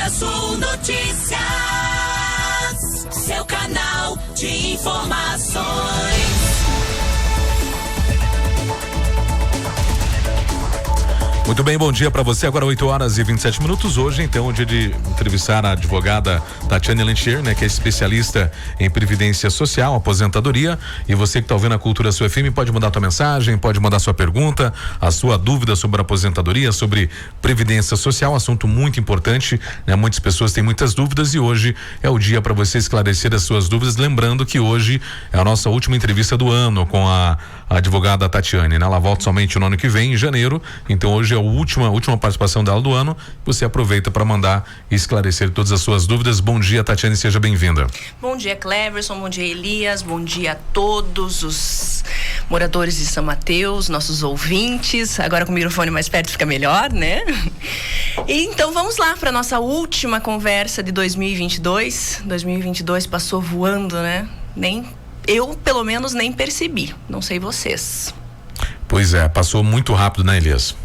Sul Notícias, seu canal de informações. Muito bem, bom dia para você. Agora 8h27. Hoje, então, dia de entrevistar a advogada Tatiane Lantier, né, que é especialista em previdência social, aposentadoria. E você que está ouvindo a Cultura Sul FM pode mandar sua mensagem, pode mandar sua pergunta, a sua dúvida sobre a aposentadoria, sobre previdência social, assunto muito importante, né? Muitas pessoas têm muitas dúvidas e hoje é o dia para você esclarecer as suas dúvidas. Lembrando que hoje é a nossa última entrevista do ano com a advogada Tatiane, né? Ela volta somente no ano que vem, em janeiro. Então hoje é a última participação dela do ano. Você aproveita para mandar e esclarecer todas as suas dúvidas. Bom dia, Tatiane, seja bem-vinda. Bom dia, Cleverson, bom dia, Elias, bom dia a todos os moradores de São Mateus, nossos ouvintes. Agora com o microfone mais perto fica melhor, né? E então vamos lá para nossa última conversa de 2022. 2022 passou voando, né? Eu, pelo menos, nem percebi. Não sei vocês. Pois é, passou muito rápido, né, Elias?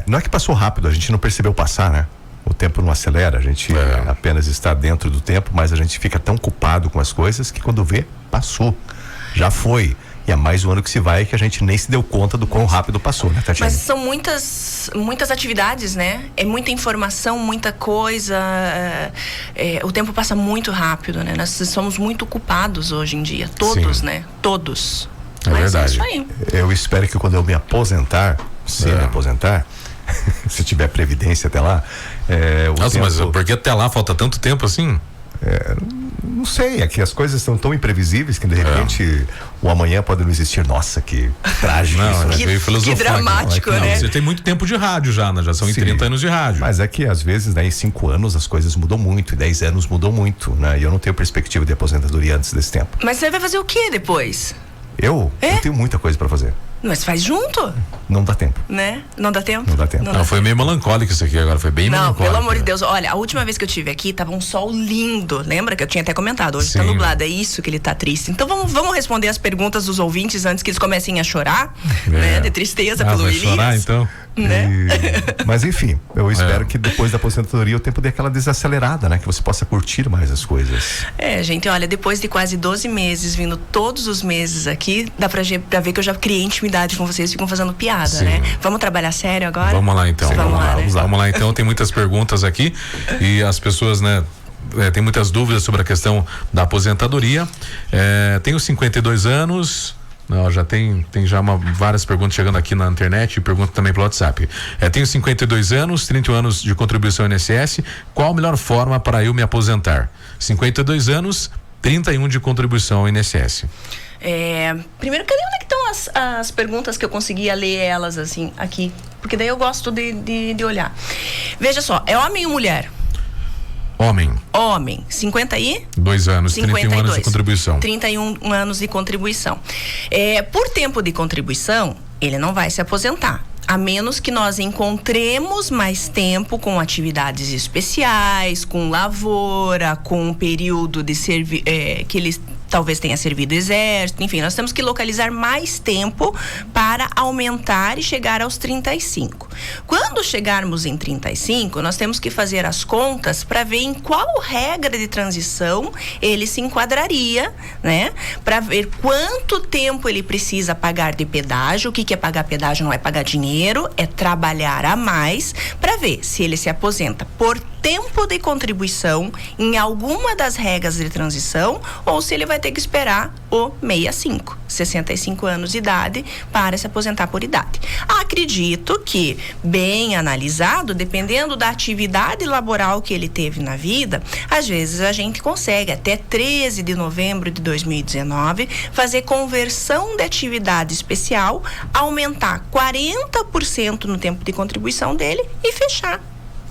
Não é que passou rápido, a gente não percebeu passar, né? O tempo não acelera, a gente apenas está dentro do tempo, mas a gente fica tão ocupado com as coisas que quando vê, passou. Já foi. E é mais um ano que se vai que a gente nem se deu conta do quão rápido passou, né, Tatiana? Mas são muitas atividades, né? É muita informação, muita coisa. O tempo passa muito rápido, né? Nós somos muito ocupados hoje em dia. Todos, né? Todos. É verdade. É isso aí. Eu espero que quando eu me aposentar, me aposentar, se tiver previdência até lá. Nossa, mas por que até lá falta tanto tempo assim? Não sei, é que as coisas são tão imprevisíveis que de repente o amanhã pode não existir. Nossa, que trágico isso, né? Que dramático, né? Você tem muito tempo de rádio já, né? Já são 30 anos de rádio. Mas é que às vezes, né, em 5 anos as coisas mudam muito, em 10 anos mudou muito, né? E eu não tenho perspectiva de aposentadoria antes desse tempo. Mas você vai fazer o que depois? Eu tenho muita coisa pra fazer. Mas faz junto. Não dá tempo. Né? Não dá tempo? Não dá tempo. Não, foi meio melancólico isso aqui agora, foi bem melancólico. Não, pelo amor de Deus. Olha, a última vez que eu tive aqui, tava um sol lindo. Lembra que eu tinha até comentado? Hoje tá nublado, é isso que ele tá triste. Então vamos responder as perguntas dos ouvintes antes que eles comecem a chorar, né? De tristeza pelo vai Elias. Chorar, então? Né? Mas enfim, eu espero que depois da aposentadoria o tempo dê aquela desacelerada, né? Que você possa curtir mais as coisas. Gente, olha, depois de quase 12 meses, vindo todos os meses aqui, dá pra ver que eu já criei intimidade com vocês, ficam fazendo piada, né? Vamos trabalhar sério agora? Vamos lá então. Vamos lá então, tem muitas perguntas aqui e as pessoas, né? Tem muitas dúvidas sobre a questão da aposentadoria. Tenho 52 anos. Não, já tem várias perguntas chegando aqui na internet e pergunta também pelo WhatsApp. Tenho 52 anos, 31 anos de contribuição INSS. Qual a melhor forma para eu me aposentar? 52 anos, 31 de contribuição ao INSS. Primeiro, onde é que estão as perguntas que eu conseguia ler elas assim, aqui? Porque daí eu gosto de olhar. Veja só, é homem ou mulher? Homem, 52 anos, 31 anos de contribuição. 31 anos de contribuição. Por tempo de contribuição, ele não vai se aposentar. A menos que nós encontremos mais tempo com atividades especiais, com lavoura, com um período de que ele talvez tenha servido exército, enfim, nós temos que localizar mais tempo para aumentar e chegar aos 35. Quando chegarmos em 35, nós temos que fazer as contas para ver em qual regra de transição ele se enquadraria, né? Para ver quanto tempo ele precisa pagar de pedágio. O que é pagar pedágio? Não é pagar dinheiro, é trabalhar a mais, para ver se ele se aposenta por tempo de contribuição em alguma das regras de transição ou se ele vai ter que esperar o 65 anos de idade para se aposentar por idade. Acredito que, bem analisado, dependendo da atividade laboral que ele teve na vida, às vezes a gente consegue até 13 de novembro de 2019 fazer conversão de atividade especial, aumentar 40% no tempo de contribuição dele e fechar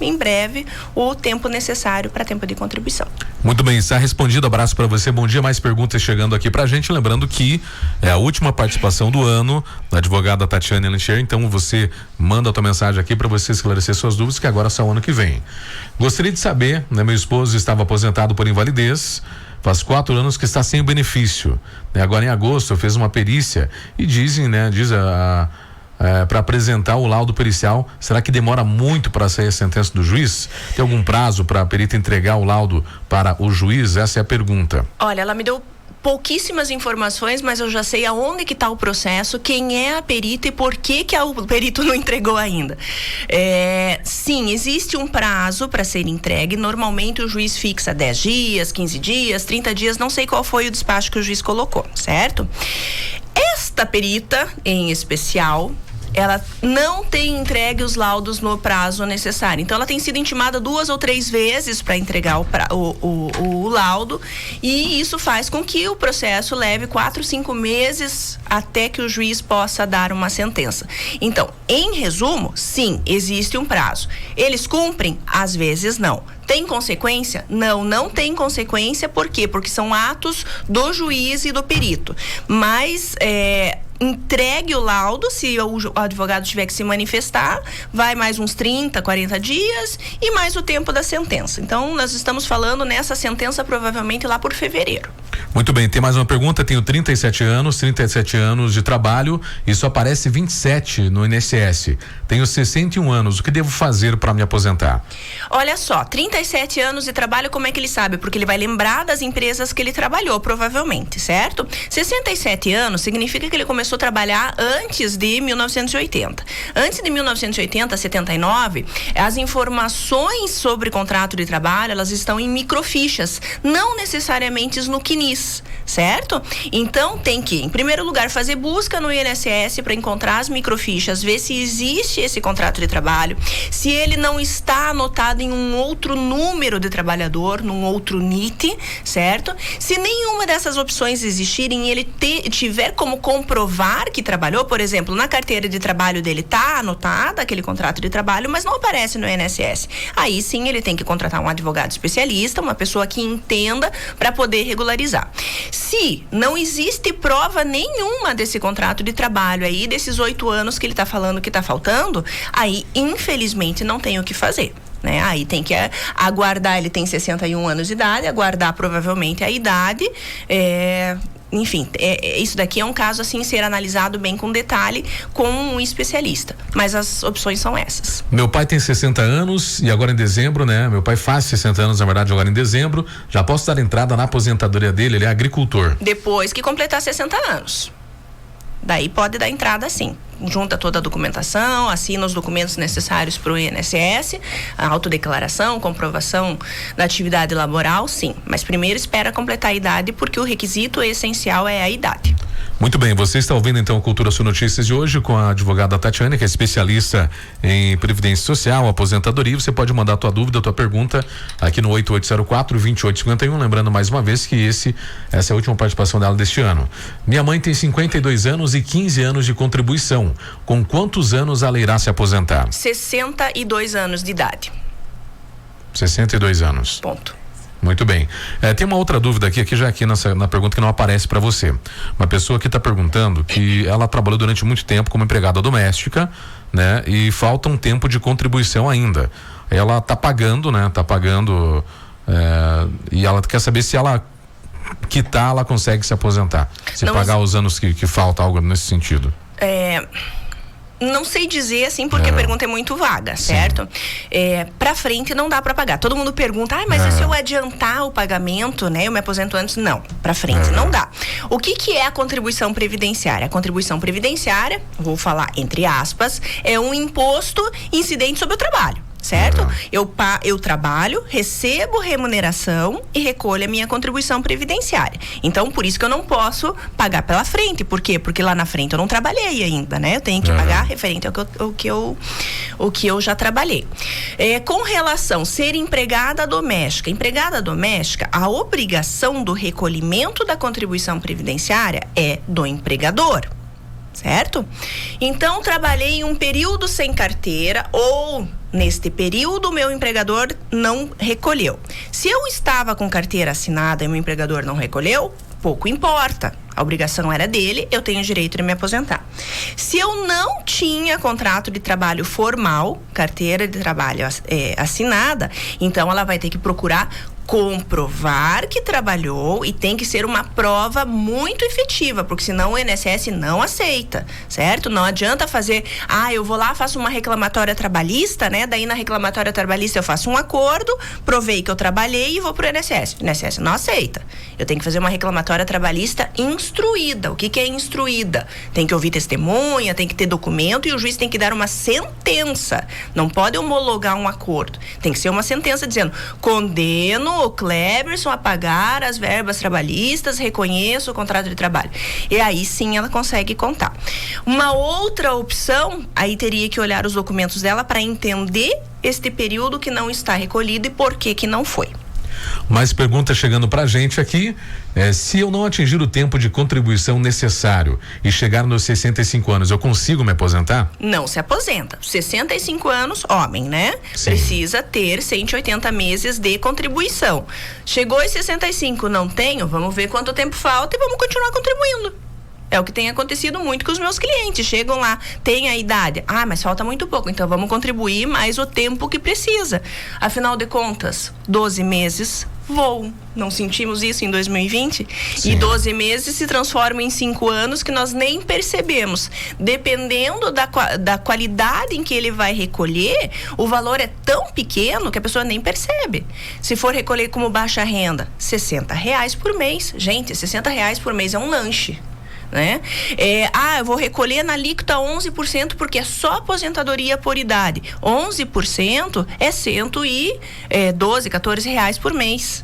em breve o tempo necessário para tempo de contribuição. Muito bem, está respondido. Abraço para você. Bom dia. Mais perguntas chegando aqui pra gente. Lembrando que é a última participação do ano da advogada Tatiane Lantier. Então você manda a tua mensagem aqui para você esclarecer suas dúvidas, que agora é só o ano que vem. Gostaria de saber, né? Meu esposo estava aposentado por invalidez. Faz 4 anos que está sem o benefício. Agora em agosto fez uma perícia e dizem, né? Diz para apresentar o laudo pericial, será que demora muito para sair a sentença do juiz? Tem algum prazo para a perita entregar o laudo para o juiz? Essa é a pergunta. Olha, ela me deu pouquíssimas informações, mas eu já sei aonde que está o processo, quem é a perita e por que o perito não entregou ainda. Sim, existe um prazo para ser entregue. Normalmente o juiz fixa 10 dias, 15 dias, 30 dias, não sei qual foi o despacho que o juiz colocou, certo? Esta perita, em especial, ela não tem entregue os laudos no prazo necessário. Então, ela tem sido intimada 2 ou 3 vezes para entregar o laudo, e isso faz com que o processo leve 4, 5 meses até que o juiz possa dar uma sentença. Então, em resumo, sim, existe um prazo. Eles cumprem? Às vezes não. Tem consequência? Não tem consequência. Por quê? Porque são atos do juiz e do perito. Mas entregue o laudo, se o advogado tiver que se manifestar, vai mais uns 30, 40 dias e mais o tempo da sentença. Então, nós estamos falando nessa sentença provavelmente lá por fevereiro. Muito bem, tem mais uma pergunta. Tenho 37 anos de trabalho e só aparece 27 no INSS. Tenho 61 anos, o que devo fazer para me aposentar? Olha só, 37 anos de trabalho, como é que ele sabe? Porque ele vai lembrar das empresas que ele trabalhou, provavelmente, certo? 67 anos significa que ele começou a trabalhar antes de 1980. Antes de 1980, 79, as informações sobre contrato de trabalho, elas estão em microfichas, não necessariamente no CNIS, certo? Então, tem que, em primeiro lugar, fazer busca no INSS para encontrar as microfichas, ver se existe esse contrato de trabalho, se ele não está anotado em um outro número de trabalhador, num outro NIT, certo? Se nenhuma dessas opções existirem e ele tiver como comprovar que trabalhou, por exemplo, na carteira de trabalho dele está anotado aquele contrato de trabalho, mas não aparece no INSS. Aí sim ele tem que contratar um advogado especialista, uma pessoa que entenda para poder regularizar. Se não existe prova nenhuma desse contrato de trabalho aí, desses 8 anos que ele está falando que está faltando, aí infelizmente não tem o que fazer. Né? Aí tem que aguardar, ele tem 61 anos de idade, aguardar provavelmente a idade, enfim, isso daqui é um caso assim, ser analisado bem com detalhe com um especialista, mas as opções são essas. Meu pai tem 60 anos e agora em dezembro, né? Meu pai faz 60 anos, na verdade, agora em dezembro, já posso dar entrada na aposentadoria dele, ele é agricultor. Depois que completar 60 anos. Daí pode dar entrada sim. Junta toda a documentação, assina os documentos necessários para o INSS, a autodeclaração, comprovação da atividade laboral, sim. Mas primeiro espera completar a idade, porque o requisito essencial é a idade. Muito bem, você está ouvindo então a Cultura Sul Notícias de hoje com a advogada Tatiane, que é especialista em Previdência Social, aposentadoria. Você pode mandar a tua dúvida, a tua pergunta aqui no 8804-2851, lembrando mais uma vez que essa é a última participação dela deste ano. Minha mãe tem 52 anos e 15 anos de contribuição. Com quantos anos ela irá se aposentar? 62 anos de idade. 62 anos. Ponto. Muito bem. Tem uma outra dúvida aqui na pergunta que não aparece para você. Uma pessoa que está perguntando que ela trabalhou durante muito tempo como empregada doméstica, né? E falta um tempo de contribuição ainda. Ela está pagando, né? E ela quer saber se ela quitar, ela consegue se aposentar. Se pagar os anos que falta, algo nesse sentido. Não sei dizer assim, porque a pergunta é muito vaga, certo? Pra frente não dá pra pagar. Todo mundo pergunta, mas e se eu adiantar o pagamento, né? Eu me aposento antes? Não, pra frente não dá. O que é a contribuição previdenciária? A contribuição previdenciária, vou falar entre aspas, é um imposto incidente sobre o trabalho. Certo? Eu trabalho, recebo remuneração e recolho a minha contribuição previdenciária. Então, por isso que eu não posso pagar pela frente. Por quê? Porque lá na frente eu não trabalhei ainda, né? Eu tenho que pagar referente ao que eu já trabalhei. Com relação a ser empregada doméstica, a obrigação do recolhimento da contribuição previdenciária é do empregador. Certo? Então, trabalhei um período sem carteira ou neste período o meu empregador não recolheu. Se eu estava com carteira assinada e o meu empregador não recolheu, pouco importa. A obrigação era dele, eu tenho o direito de me aposentar. Se eu não tinha contrato de trabalho formal, carteira de trabalho assinada, então ela vai ter que procurar comprovar que trabalhou, e tem que ser uma prova muito efetiva, porque senão o INSS não aceita, certo? Não adianta fazer, eu vou lá, faço uma reclamatória trabalhista, né? Daí na reclamatória trabalhista eu faço um acordo, provei que eu trabalhei e vou pro INSS. O INSS não aceita. Eu tenho que fazer uma reclamatória trabalhista instruída. O que é instruída? Tem que ouvir testemunha, tem que ter documento, e o juiz tem que dar uma sentença. Não pode homologar um acordo. Tem que ser uma sentença dizendo: condeno o Cleberson a pagar as verbas trabalhistas, reconheço o contrato de trabalho. E aí sim ela consegue contar. Uma outra opção, aí teria que olhar os documentos dela para entender este período que não está recolhido e por que não foi. Mais pergunta chegando pra gente aqui. Se eu não atingir o tempo de contribuição necessário e chegar nos 65 anos, eu consigo me aposentar? Não se aposenta. 65 anos, homem, né? Sim. Precisa ter 180 meses de contribuição. Chegou aos 65, não tenho, vamos ver quanto tempo falta e vamos continuar contribuindo. É o que tem acontecido muito com os meus clientes. Chegam lá, tem a idade. Mas falta muito pouco, então vamos contribuir mais o tempo que precisa. Afinal de contas, 12 meses voam. Não sentimos isso em 2020? Sim. E 12 meses se transformam em 5 anos que nós nem percebemos. Dependendo da qualidade em que ele vai recolher, o valor é tão pequeno que a pessoa nem percebe. Se for recolher como baixa renda, R$60 por mês. Gente, R$60 por mês é um lanche. Né? Eu vou recolher na alíquota 11% porque é só aposentadoria por idade. 11% é R$112, R$14 por mês.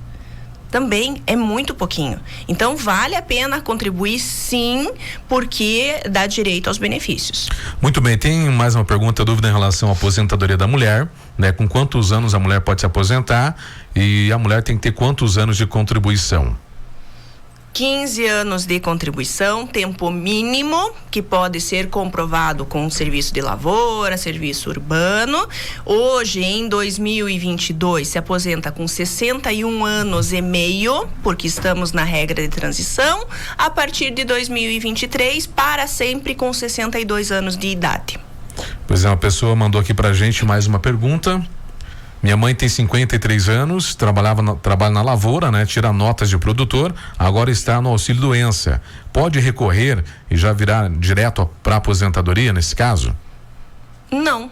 Também é muito pouquinho. Então vale a pena contribuir, sim, porque dá direito aos benefícios. Muito bem, tem mais uma pergunta, dúvida em relação à aposentadoria da mulher, né? Com quantos anos a mulher pode se aposentar e a mulher tem que ter quantos anos de contribuição? 15 anos de contribuição, tempo mínimo, que pode ser comprovado com serviço de lavoura, serviço urbano. Hoje, em 2022, se aposenta com 61 anos e meio, porque estamos na regra de transição. A partir de 2023, para sempre com 62 anos de idade. Pois é, uma pessoa mandou aqui pra gente mais uma pergunta. Minha mãe tem 53 anos, trabalha na lavoura, né? Tira notas de produtor, agora está no auxílio doença. Pode recorrer e já virar direto para aposentadoria nesse caso? Não,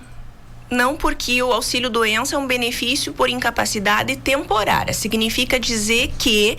porque o auxílio doença é um benefício por incapacidade temporária. Significa dizer que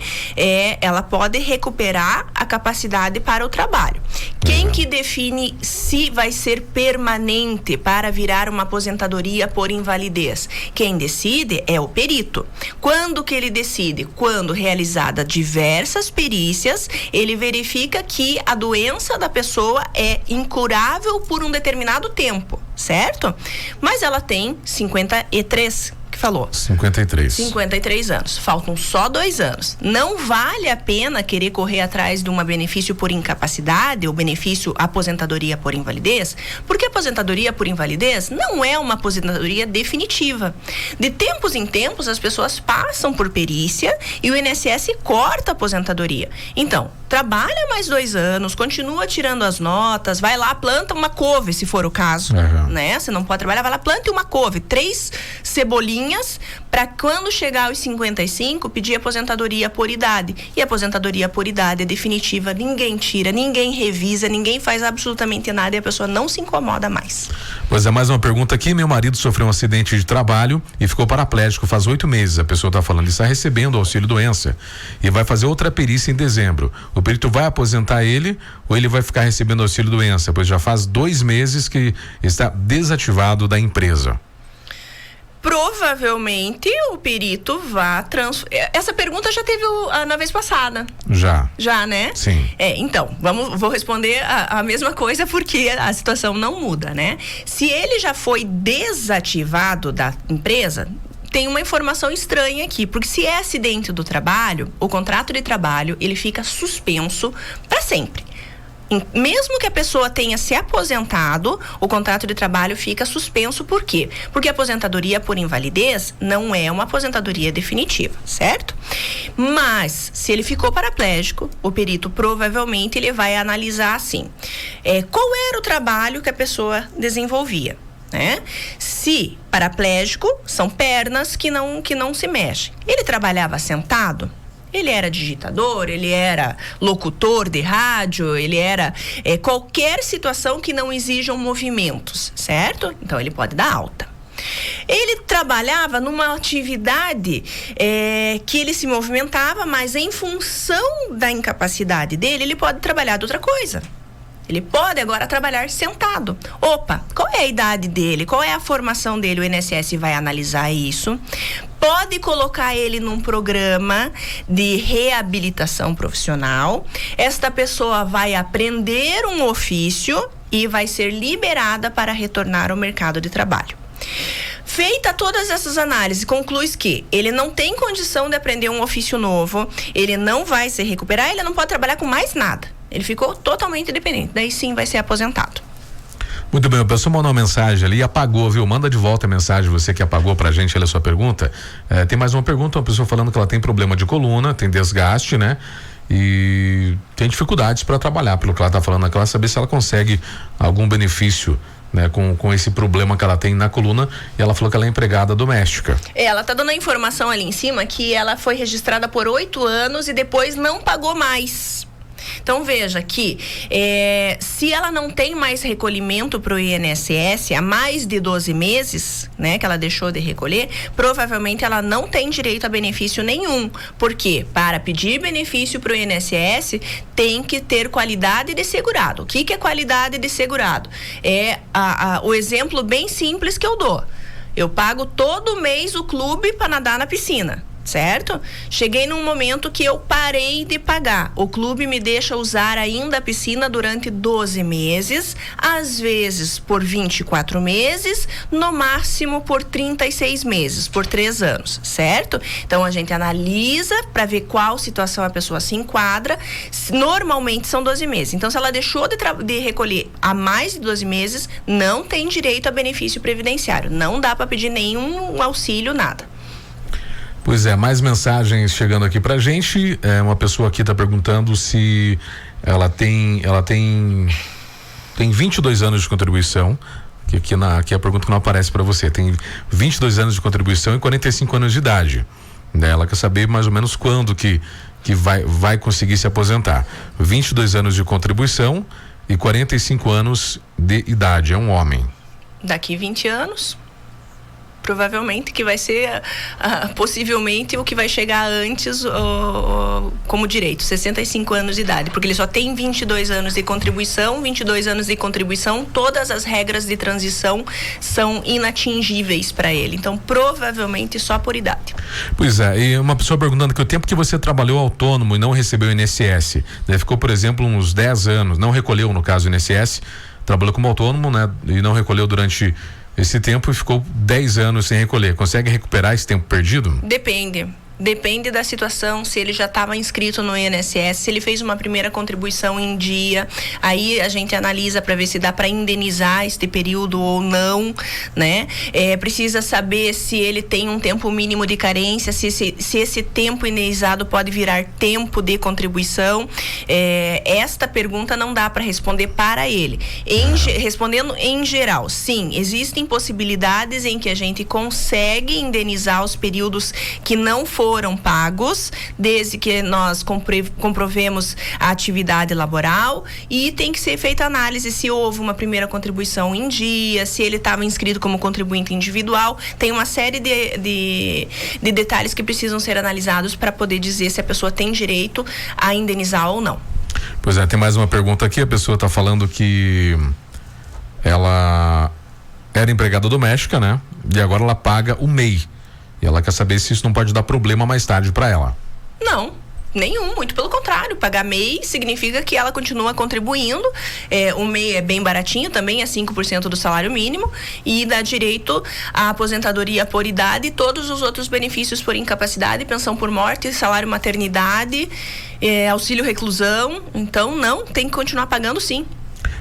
ela pode recuperar a capacidade para o trabalho. Quem que define se vai ser permanente para virar uma aposentadoria por invalidez? Quem decide é o perito. Quando que ele decide? Quando realizada diversas perícias, ele verifica que a doença da pessoa é incurável por um determinado tempo, certo? Mas ela tem 53, que falou. 53 anos. Faltam só 2 anos. Não vale a pena querer correr atrás de um benefício por incapacidade ou benefício aposentadoria por invalidez, porque a aposentadoria por invalidez não é uma aposentadoria definitiva. De tempos em tempos, as pessoas passam por perícia e o INSS corta a aposentadoria. Então, trabalha mais 2 anos, continua tirando as notas, vai lá, planta uma couve, se for o caso, né? Você não pode trabalhar, vai lá, plante uma couve, 3 cebolinhas, para quando chegar aos 55, pedir aposentadoria por idade. E a aposentadoria por idade é definitiva, ninguém tira, ninguém revisa, ninguém faz absolutamente nada e a pessoa não se incomoda mais. Pois é, mais uma pergunta aqui. Meu marido sofreu um acidente de trabalho e ficou paraplégico faz 8 meses. A pessoa está falando, ele está recebendo auxílio doença e vai fazer outra perícia em dezembro. O perito vai aposentar ele ou ele vai ficar recebendo auxílio doença? Pois já faz 2 meses que está desativado da empresa. Provavelmente o perito vai Essa pergunta já teve na vez passada. Já, né? Sim. Então, vou responder a mesma coisa porque a situação não muda, né? Se ele já foi desativado da empresa, tem uma informação estranha aqui, porque se é acidente do trabalho, o contrato de trabalho, ele fica suspenso para sempre. Mesmo que a pessoa tenha se aposentado, o contrato de trabalho fica suspenso. Por quê? Porque a aposentadoria por invalidez não é uma aposentadoria definitiva, certo? Mas, se ele ficou paraplégico, o perito provavelmente ele vai analisar assim, qual era o trabalho que a pessoa desenvolvia? né? Se paraplégico, são pernas que não se mexem. Ele trabalhava sentado? Ele era digitador, ele era locutor de rádio, ele era qualquer situação que não exijam movimentos, certo? Então ele pode dar alta. Ele trabalhava numa atividade que ele se movimentava, mas em função da incapacidade dele, ele pode trabalhar de outra coisa. Ele pode agora trabalhar sentado. Opa, qual é a idade dele? Qual é a formação dele? O INSS vai analisar isso. Pode colocar ele num programa de reabilitação profissional. Esta pessoa vai aprender um ofício e vai ser liberada para retornar ao mercado de trabalho. Feita todas essas análises, conclui que ele não tem condição de aprender um ofício novo, ele não vai se recuperar, ele não pode trabalhar com mais nada. Ele ficou totalmente dependente, daí sim vai ser aposentado. Muito bem, o pessoal mandou uma mensagem ali e apagou, viu? Manda de volta a mensagem, você que apagou pra gente, olha a sua pergunta. Tem mais uma pergunta, uma pessoa falando que ela tem problema de coluna, tem desgaste, né? E tem dificuldades para trabalhar, pelo que ela tá falando, ela quer saber se ela consegue algum benefício, né, com esse problema que ela tem na coluna, e ela falou que ela é empregada doméstica. Ela tá dando a informação ali em cima que ela foi registrada por 8 anos e depois não pagou mais. Então veja que se ela não tem mais recolhimento para o INSS há mais de 12 meses, né, que ela deixou de recolher, provavelmente ela não tem direito a benefício nenhum. Porque para pedir benefício para o INSS tem que ter qualidade de segurado. O que é qualidade de segurado? É o exemplo bem simples que eu dou. Eu pago todo mês o clube para nadar na piscina. Certo? Cheguei num momento que eu parei de pagar. O clube me deixa usar ainda a piscina durante 12 meses, às vezes por 24 meses, no máximo por 36 meses, por 3 anos, certo? Então a gente analisa para ver qual situação a pessoa se enquadra. Normalmente são 12 meses. Então, se ela deixou de recolher há mais de 12 meses, não tem direito a benefício previdenciário. Não dá para pedir nenhum auxílio, nada. Pois é, mais mensagens chegando aqui pra gente. Uma pessoa aqui tá perguntando se ela tem 22 anos de contribuição, que aqui é a pergunta que não aparece para você. Tem 22 anos de contribuição e 45 anos de idade. Ela quer saber mais ou menos quando que vai conseguir se aposentar. 22 anos de contribuição e 45 anos de idade, é um homem. Daqui 20 anos... provavelmente que vai ser possivelmente o que vai chegar antes como direito, 65 anos de idade, porque ele só tem 22 anos de contribuição, 22 anos de contribuição, todas as regras de transição são inatingíveis para ele, então provavelmente só por idade. Pois é, e uma pessoa perguntando que o tempo que você trabalhou autônomo e não recebeu INSS, né, ficou por exemplo uns 10 anos, não recolheu no caso o INSS, trabalhou como autônomo, né, e não recolheu durante esse tempo e ficou 10 anos sem recolher. Consegue recuperar esse tempo perdido? Depende da situação, se ele já estava inscrito no INSS, se ele fez uma primeira contribuição em dia, aí a gente analisa para ver se dá para indenizar este período ou não, né? Precisa saber se ele tem um tempo mínimo de carência, se esse tempo indenizado pode virar tempo de contribuição. Esta pergunta não dá para responder para ele. Respondendo em geral, sim, existem possibilidades em que a gente consegue indenizar os períodos que não foram pagos, desde que nós comprovemos a atividade laboral, e tem que ser feita análise se houve uma primeira contribuição em dia, se ele estava inscrito como contribuinte individual. Tem uma série de detalhes que precisam ser analisados para poder dizer se a pessoa tem direito a indenizar ou não. Pois é, tem mais uma pergunta aqui, a pessoa está falando que ela era empregada doméstica, né? E agora ela paga o MEI. E ela quer saber se isso não pode dar problema mais tarde para ela. Não, nenhum, muito pelo contrário. Pagar MEI significa que ela continua contribuindo. O MEI é bem baratinho, também é 5% do salário mínimo, e dá direito à aposentadoria por idade e todos os outros benefícios por incapacidade, pensão por morte, salário maternidade, auxílio reclusão. Então não, tem que continuar pagando sim.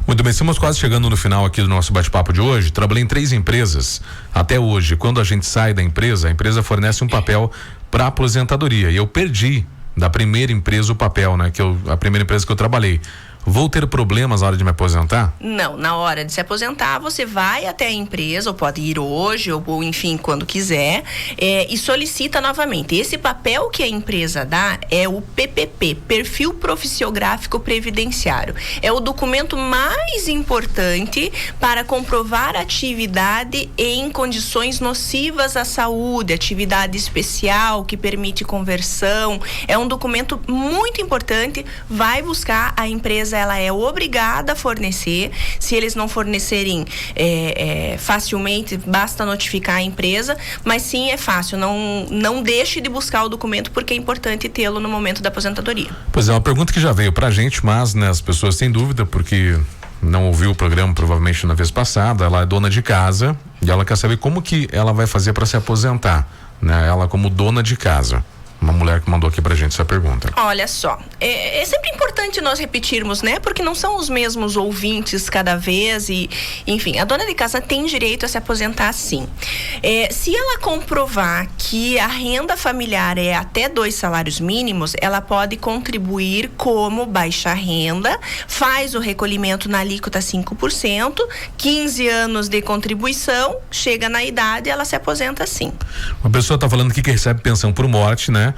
Muito bem, estamos quase chegando no final aqui do nosso bate-papo de hoje. Trabalhei em 3 empresas até hoje. Quando a gente sai da empresa, a empresa fornece um papel para aposentadoria. E eu perdi da primeira empresa o papel, né? A primeira empresa que eu trabalhei. vou ter problemas na hora de me aposentar? Não, na hora de se aposentar, você vai até a empresa, ou pode ir hoje, ou enfim, quando quiser, e solicita novamente. Esse papel que a empresa dá é o PPP, Perfil Profissiográfico Previdenciário. É o documento mais importante para comprovar atividade em condições nocivas à saúde, atividade especial que permite conversão. É um documento muito importante, vai buscar, a empresa ela é obrigada a fornecer. Se eles não fornecerem facilmente, basta notificar a empresa, mas sim, é fácil, não deixe de buscar o documento, porque é importante tê-lo no momento da aposentadoria. Pois é, uma pergunta que já veio pra gente, mas né, as pessoas têm dúvida, porque não ouviu o programa provavelmente na vez passada. Ela é dona de casa e ela quer saber como que ela vai fazer para se aposentar, né? Ela como dona de casa. Uma mulher que mandou aqui pra gente essa pergunta. Olha só, é sempre importante nós repetirmos, né? Porque não são os mesmos ouvintes cada vez e, enfim, a dona de casa tem direito a se aposentar, sim. Se ela comprovar que a renda familiar é até 2 salários mínimos, ela pode contribuir como baixa renda, faz o recolhimento na alíquota 5%, 15 anos de contribuição, chega na idade, ela se aposenta, sim. Uma pessoa tá falando aqui que recebe pensão por morte, né?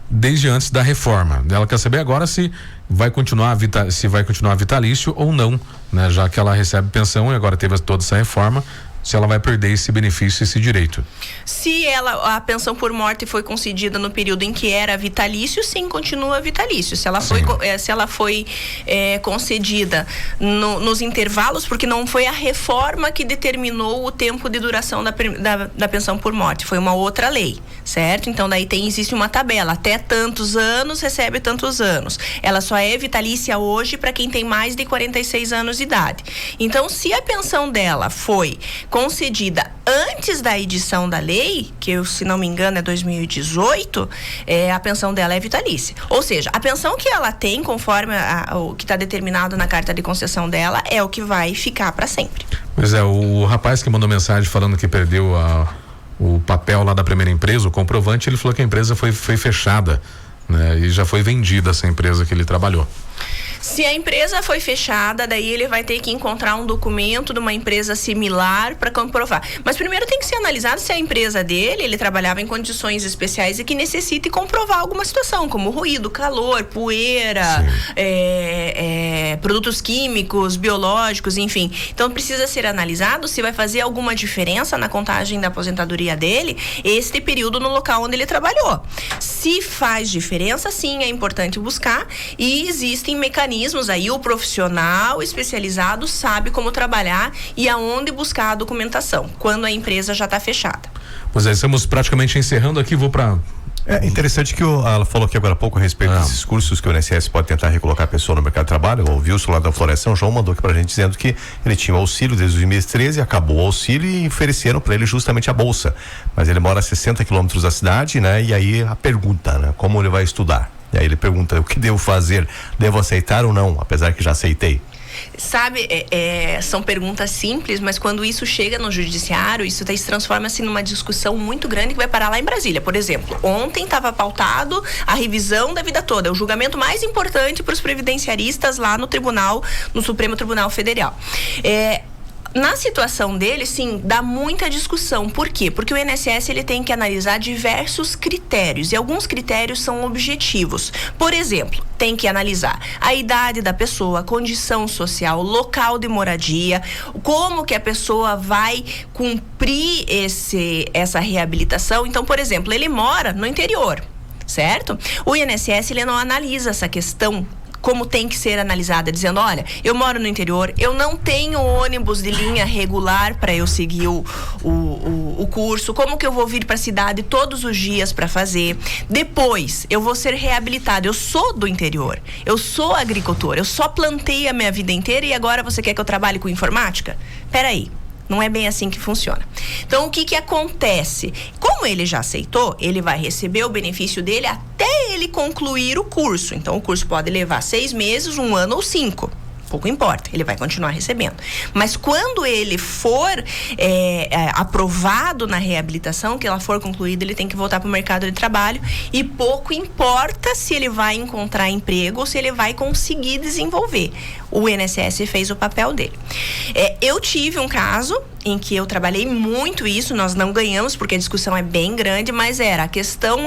Desde antes da reforma. Ela quer saber agora se vai continuar vitalício ou não, né? Já que ela recebe pensão e agora teve toda essa reforma, se ela vai perder esse benefício, esse direito. Se a pensão por morte foi concedida no período em que era vitalício, sim, continua vitalício. Se ela foi concedida nos intervalos, porque não foi a reforma que determinou o tempo de duração da pensão por morte, foi uma outra lei, certo? Então daí existe uma tabela, até tantos anos recebe tantos anos. Ela só é vitalícia hoje para quem tem mais de 46 anos de idade. Então, se a pensão dela foi concedida antes da edição da lei, que se não me engano é 2018, a pensão dela é vitalícia. Ou seja, a pensão que ela tem, conforme o que está determinado na carta de concessão dela, é o que vai ficar para sempre. Pois é, o rapaz que mandou mensagem falando que perdeu o papel lá da primeira empresa, o comprovante, ele falou que a empresa foi fechada, né? E já foi vendida essa empresa que ele trabalhou. Se a empresa foi fechada, daí ele vai ter que encontrar um documento de uma empresa similar para comprovar. Mas primeiro tem que ser analisado se a empresa dele, ele trabalhava em condições especiais e que necessite comprovar alguma situação, como ruído, calor, poeira, produtos químicos, biológicos, enfim. Então precisa ser analisado se vai fazer alguma diferença na contagem da aposentadoria dele, este período no local onde ele trabalhou. Se faz diferença, sim, é importante buscar, e existem mecanismos aí, o profissional especializado sabe como trabalhar e aonde buscar a documentação, quando a empresa já está fechada. Pois é, estamos praticamente encerrando aqui, vou para... É interessante que ela falou aqui agora há pouco a respeito desses cursos que o INSS pode tentar recolocar a pessoa no mercado de trabalho. O Wilson lá da Floresção, João, mandou aqui pra gente dizendo que ele tinha o auxílio desde 2013, acabou o auxílio e ofereceram para ele justamente a bolsa. Mas ele mora a 60 quilômetros da cidade, né? E aí a pergunta, né? Como ele vai estudar? E aí ele pergunta, o que devo fazer? Devo aceitar ou não? Apesar que já aceitei. Sabe, são perguntas simples, mas quando isso chega no judiciário, isso se transforma-se numa discussão muito grande que vai parar lá em Brasília. Por exemplo, ontem estava pautado a revisão da vida toda, o julgamento mais importante para os previdenciaristas lá no Supremo Tribunal Federal. Na situação dele, sim, dá muita discussão. Por quê? Porque o INSS ele tem que analisar diversos critérios, e alguns critérios são objetivos. Por exemplo, tem que analisar a idade da pessoa, a condição social, local de moradia, como que a pessoa vai cumprir essa reabilitação. Então, por exemplo, ele mora no interior, certo? O INSS ele não analisa essa questão como tem que ser analisada, dizendo, olha, eu moro no interior, eu não tenho ônibus de linha regular para eu seguir o curso, como que eu vou vir para a cidade todos os dias para fazer? Depois, eu vou ser reabilitado, eu sou do interior, eu sou agricultor, eu só plantei a minha vida inteira e agora você quer que eu trabalhe com informática? Peraí. Não é bem assim que funciona. Então, o que acontece? Como ele já aceitou, ele vai receber o benefício dele até ele concluir o curso. Então, o curso pode levar 6 meses, 1 ano ou 5. pouco importa, ele vai continuar recebendo. Mas quando ele for aprovado na reabilitação, que ela for concluída, ele tem que voltar para o mercado de trabalho e pouco importa se ele vai encontrar emprego ou se ele vai conseguir desenvolver. O INSS fez o papel dele. Eu tive um caso em que eu trabalhei muito isso, nós não ganhamos porque a discussão é bem grande, mas a questão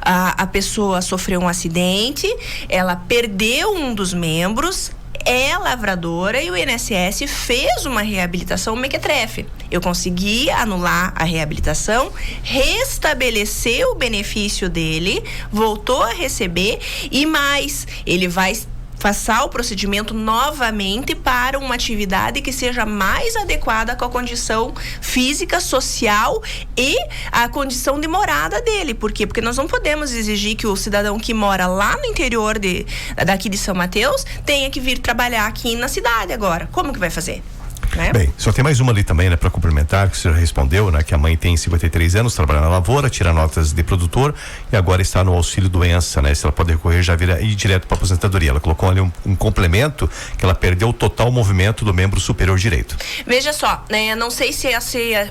a pessoa sofreu um acidente, ela perdeu um dos membros, é lavradora e o INSS fez uma reabilitação mequetrefe. Eu consegui anular a reabilitação, restabelecer o benefício dele, voltou a receber e mais, ele vai passar o procedimento novamente para uma atividade que seja mais adequada com a condição física, social e a condição de morada dele. Por quê? Porque nós não podemos exigir que o cidadão que mora lá no interior daqui de São Mateus tenha que vir trabalhar aqui na cidade agora. Como que vai fazer? Bem, só tem mais uma ali também, né, para complementar, que você já respondeu, né, que a mãe tem 53 anos, trabalha na lavoura, tira notas de produtor e agora está no auxílio doença, né, se ela pode recorrer já vira ir direto para aposentadoria. Ela colocou ali um complemento que ela perdeu o total movimento do membro superior direito. Veja só, né, não sei se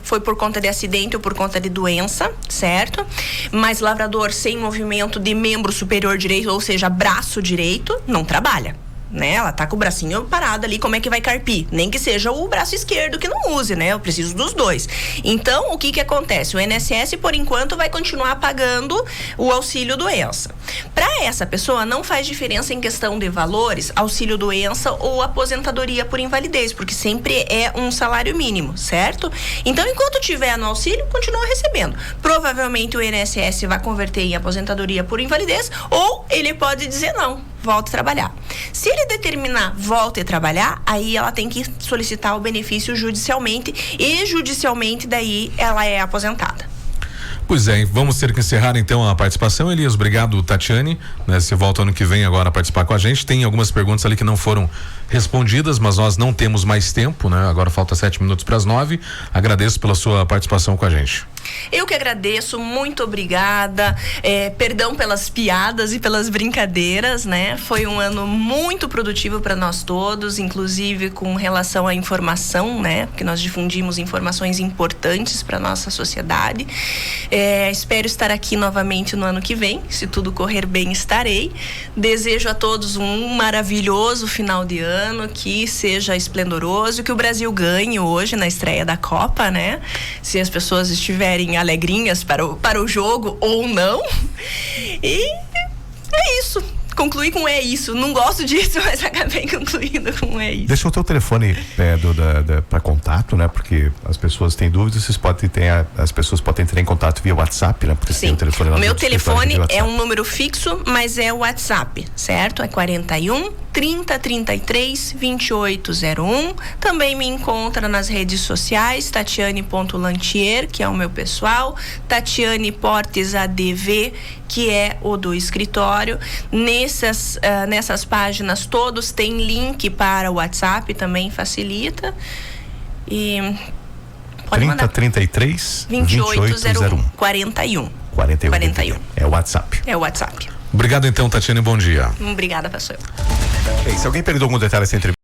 foi por conta de acidente ou por conta de doença, certo? Mas lavrador sem movimento de membro superior direito, ou seja, braço direito, não trabalha. Né? Ela tá com o bracinho parado ali, como é que vai carpir? Nem que seja o braço esquerdo que não use, né? Eu preciso dos dois. Então, o que acontece? O INSS, por enquanto, vai continuar pagando o auxílio doença. Para essa pessoa, não faz diferença em questão de valores, auxílio doença ou aposentadoria por invalidez, porque sempre é um salário mínimo, certo? Então, enquanto tiver no auxílio, continua recebendo. Provavelmente o INSS vai converter em aposentadoria por invalidez, ou ele pode dizer não, volta a trabalhar. Se ele determinar volta a trabalhar, aí ela tem que solicitar o benefício judicialmente e judicialmente daí ela é aposentada. Pois é, vamos ter que encerrar então a participação. Elias, obrigado, Tatiane, né? Você volta ano que vem agora a participar com a gente. Tem algumas perguntas ali que não foram respondidas, mas nós não temos mais tempo, né? Agora falta 7 minutos para as 9. Agradeço pela sua participação com a gente. Eu que agradeço, muito obrigada, perdão pelas piadas e pelas brincadeiras, né? Foi um ano muito produtivo para nós todos, inclusive com relação à informação, né? Porque nós difundimos informações importantes para nossa sociedade. Espero estar aqui novamente no ano que vem, se tudo correr bem estarei. Desejo a todos um maravilhoso final de ano, que seja esplendoroso, que o Brasil ganhe hoje na estreia da Copa, né? Se as pessoas estiverem alegrinhas para o jogo ou não. E é isso. Concluí com é isso. Não gosto disso, mas acabei concluindo com é isso. Deixa o teu telefone para contato, né? Porque as pessoas têm dúvidas, as pessoas podem entrar em contato via WhatsApp, né? Porque sim. Tem o telefone lá o meu telefone é um número fixo, mas é o WhatsApp, certo? É 41 30 33 2801. Também me encontra nas redes sociais, Tatiane.Lantier, que é o meu pessoal, Tatiane Portes ADV, que é o do escritório. Nessas páginas todos tem link para o WhatsApp, também facilita. E pode 30 mandar. 33 2801 41. É o WhatsApp. É o WhatsApp. Obrigado então, Tatiane, bom dia. Obrigada, pastor. Se alguém perdeu algum detalhe dessa entrevista,